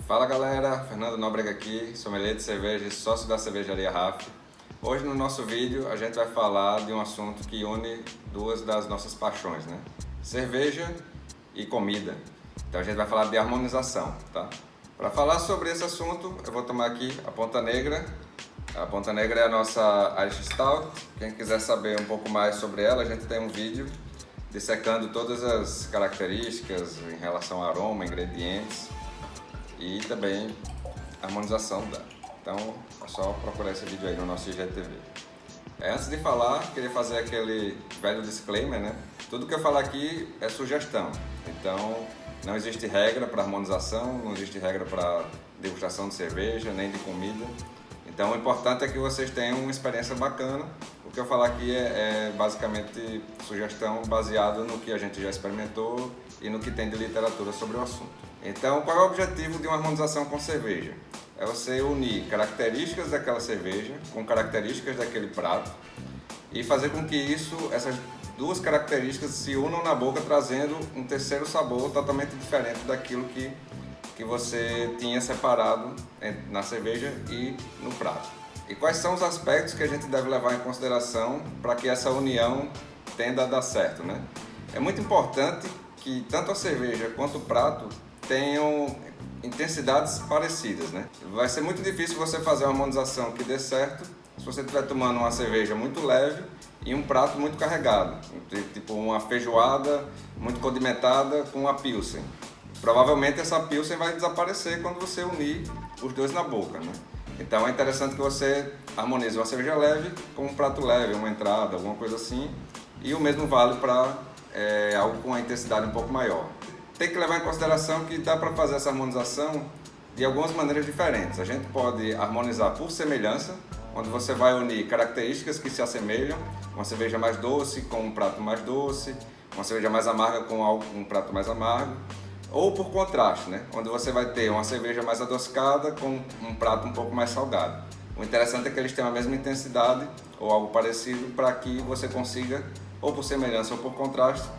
Fala galera, Fernando Nóbrega aqui, sommelier de cerveja e sócio da cervejaria RAF. Hoje no nosso vídeo a gente vai falar de um assunto que une duas das nossas paixões, né? Cerveja e comida. Então a gente vai falar de harmonização, tá? Para falar sobre esse assunto eu vou tomar aqui a Ponta Negra. A Ponta Negra é a nossa Irish Stout. Quem quiser saber um pouco mais sobre ela, a gente tem um vídeo dissecando todas as características em relação ao aroma, ingredientes e também a harmonização dela. Então é só procurar esse vídeo aí no nosso IGTV. Antes de falar, queria fazer aquele velho disclaimer, né? Tudo que eu falar aqui é sugestão. Então não existe regra para harmonização, não existe regra para degustação de cerveja, nem de comida. Então o importante é que vocês tenham uma experiência bacana. O que eu falar aqui é basicamente sugestão baseada no que a gente já experimentou e no que tem de literatura sobre o assunto. Então, qual é o objetivo de uma harmonização com cerveja? É você unir características daquela cerveja com características daquele prato e fazer com que essas duas características se unam na boca, trazendo um terceiro sabor totalmente diferente daquilo que você tinha separado na cerveja e no prato. E quais são os aspectos que a gente deve levar em consideração para que essa união tenda a dar certo, né? É muito importante que tanto a cerveja quanto o prato tenham intensidades parecidas, né? Vai ser muito difícil você fazer uma harmonização que dê certo se você estiver tomando uma cerveja muito leve e um prato muito carregado, tipo uma feijoada muito condimentada com uma pilsen. Provavelmente essa pilsen vai desaparecer quando você unir os dois na boca, né? Então é interessante que você harmonize uma cerveja leve com um prato leve, uma entrada, alguma coisa assim, e o mesmo vale para algo com uma intensidade um pouco maior. Tem que levar em consideração que dá para fazer essa harmonização de algumas maneiras diferentes. A gente pode harmonizar por semelhança, onde você vai unir características que se assemelham, uma cerveja mais doce com um prato mais doce, uma cerveja mais amarga com um prato mais amargo, ou por contraste, né? Onde você vai ter uma cerveja mais adocicada com um prato um pouco mais salgado. O interessante é que eles tenham a mesma intensidade ou algo parecido para que você consiga, ou por semelhança ou por contraste,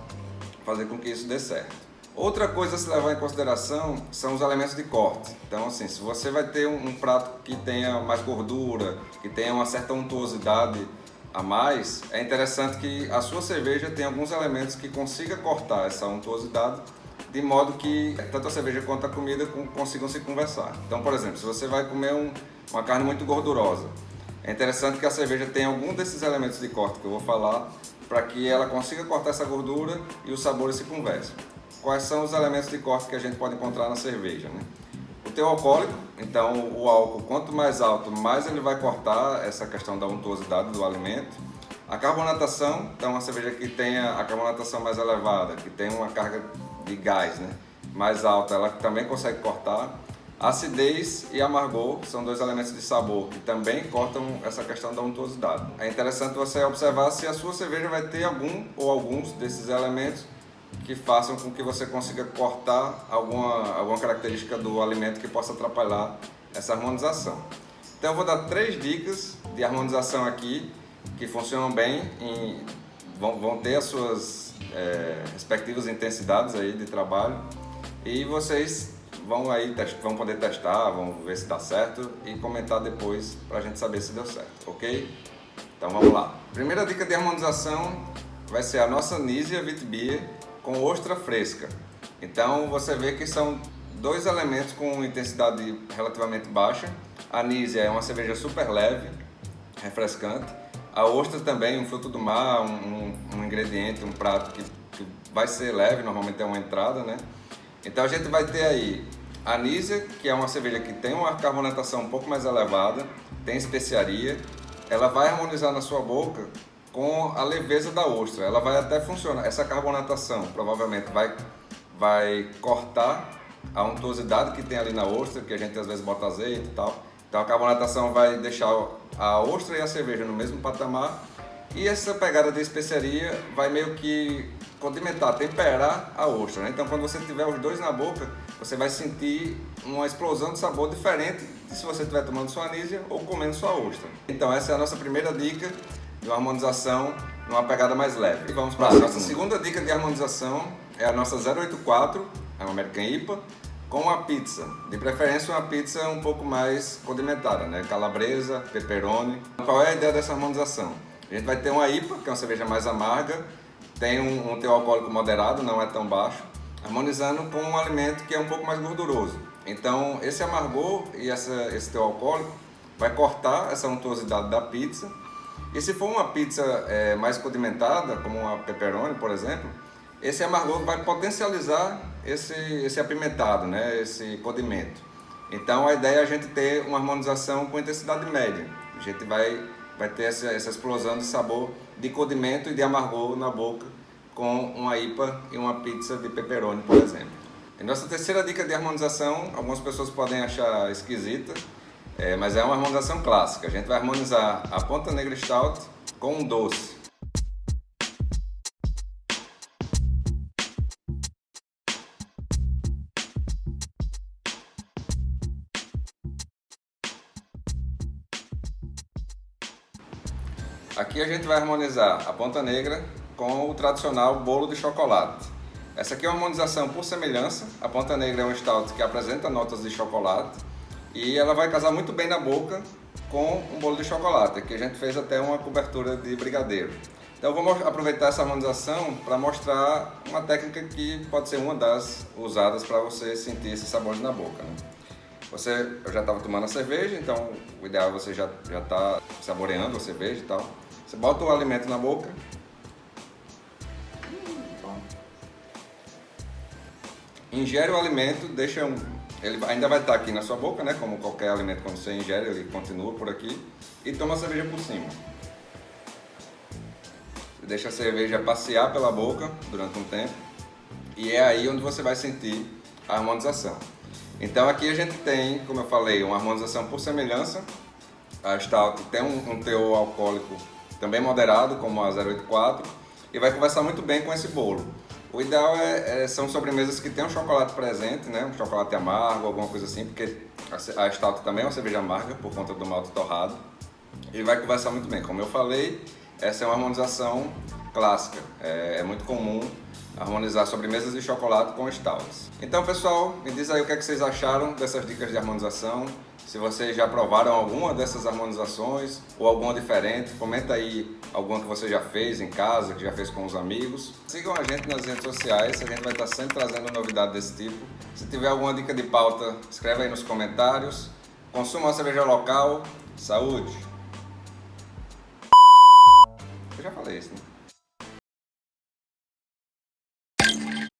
fazer com que isso dê certo. Outra coisa a se levar em consideração são os elementos de corte. Então, assim, se você vai ter um prato que tenha mais gordura, que tenha uma certa untuosidade a mais, é interessante que a sua cerveja tenha alguns elementos que consiga cortar essa untuosidade, de modo que tanto a cerveja quanto a comida consigam se conversar. Então, por exemplo, se você vai comer uma carne muito gordurosa, é interessante que a cerveja tenha algum desses elementos de corte que eu vou falar, para que ela consiga cortar essa gordura e os sabores se conversem. Quais são os elementos de corte que a gente pode encontrar na cerveja, né? O teor alcoólico, então o álcool quanto mais alto, mais ele vai cortar essa questão da untuosidade do alimento. A carbonatação, então uma cerveja que tenha a carbonatação mais elevada, que tem uma carga de gás, né, mais alta, ela também consegue cortar. Acidez e amargor são dois elementos de sabor que também cortam essa questão da untuosidade. É interessante você observar se a sua cerveja vai ter algum ou alguns desses elementos que façam com que você consiga cortar alguma característica do alimento que possa atrapalhar essa harmonização. Então eu vou dar 3 dicas de harmonização aqui que funcionam bem, vão ter as suas respectivas intensidades aí de trabalho e vocês vão poder testar, vão ver se dá certo e comentar depois para a gente saber se deu certo, ok? Então vamos lá. Primeira dica de harmonização vai ser a nossa Anísia Witbier com ostra fresca. Então você vê que são dois elementos com intensidade relativamente baixa. A Anísia é uma cerveja super leve, refrescante. A ostra também, um fruto do mar, um ingrediente, um prato que vai ser leve, normalmente é uma entrada, né? Então a gente vai ter aí a Anísia, que é uma cerveja que tem uma carbonatação um pouco mais elevada, tem especiaria, ela vai harmonizar na sua boca com a leveza da ostra. Ela vai até funcionar, essa carbonatação provavelmente vai cortar a untuosidade que tem ali na ostra, que a gente às vezes bota azeite e tal. Então a carbonatação vai deixar a ostra e a cerveja no mesmo patamar e essa pegada de especiaria vai meio que condimentar, temperar a ostra, né? Então quando você tiver os dois na boca, você vai sentir uma explosão de sabor diferente de se você estiver tomando sua anísia ou comendo sua ostra. Então essa é a nossa primeira dica de uma harmonização numa pegada mais leve. E vamos para a nossa segunda dica de harmonização, é a nossa 084, é uma American IPA, com uma pizza. De preferência uma pizza um pouco mais condimentada, né? Calabresa, pepperoni. Qual é a ideia dessa harmonização? A gente vai ter uma IPA, que é uma cerveja mais amarga, tem um teor alcoólico moderado, não é tão baixo, harmonizando com um alimento que é um pouco mais gorduroso. Então esse amargor e esse teor alcoólico vai cortar essa untuosidade da pizza. E se for uma pizza mais condimentada, como uma pepperoni, por exemplo, esse amargor vai potencializar esse apimentado, né? Esse condimento. Então a ideia é a gente ter uma harmonização com intensidade média. A gente vai ter essa explosão de sabor, de condimento e de amargor na boca com uma IPA e uma pizza de pepperoni, por exemplo. E nossa terceira dica de harmonização, algumas pessoas podem achar esquisita, mas é uma harmonização clássica. A gente vai harmonizar a Ponta Negra Stout com um doce. Aqui a gente vai harmonizar a Ponta Negra com o tradicional bolo de chocolate. Essa aqui é uma harmonização por semelhança. A Ponta Negra é um stout que apresenta notas de chocolate e ela vai casar muito bem na boca com um bolo de chocolate. Aqui a gente fez até uma cobertura de brigadeiro. Então vamos aproveitar essa harmonização para mostrar uma técnica que pode ser uma das usadas para você sentir esses sabores na boca, né? Eu já estava tomando a cerveja, então o ideal é você já tá saboreando a cerveja e tal. Você bota o alimento na boca. Ingere o alimento, ele ainda vai estar aqui na sua boca, né? Como qualquer alimento, quando você ingere, ele continua por aqui. E toma a cerveja por cima. Deixa a cerveja passear pela boca durante um tempo. E é aí onde você vai sentir a harmonização. Então aqui a gente tem, como eu falei, uma harmonização por semelhança. A Stout tem um teor alcoólico também moderado, como a 084, e vai conversar muito bem com esse bolo. O ideal são sobremesas que tem um chocolate presente, né? Um chocolate amargo, alguma coisa assim, porque a Stout também é uma cerveja amarga, por conta do malte torrado. E vai conversar muito bem. Como eu falei, essa é uma harmonização clássica. É muito comum harmonizar sobremesas de chocolate com stouts. Então, pessoal, me diz aí o que é que vocês acharam dessas dicas de harmonização. Se vocês já provaram alguma dessas harmonizações ou alguma diferente, comenta aí alguma que você já fez em casa, que já fez com os amigos. Sigam a gente nas redes sociais, a gente vai estar sempre trazendo novidade desse tipo. Se tiver alguma dica de pauta, escreve aí nos comentários. Consuma uma cerveja local. Saúde! Eu já falei isso, né?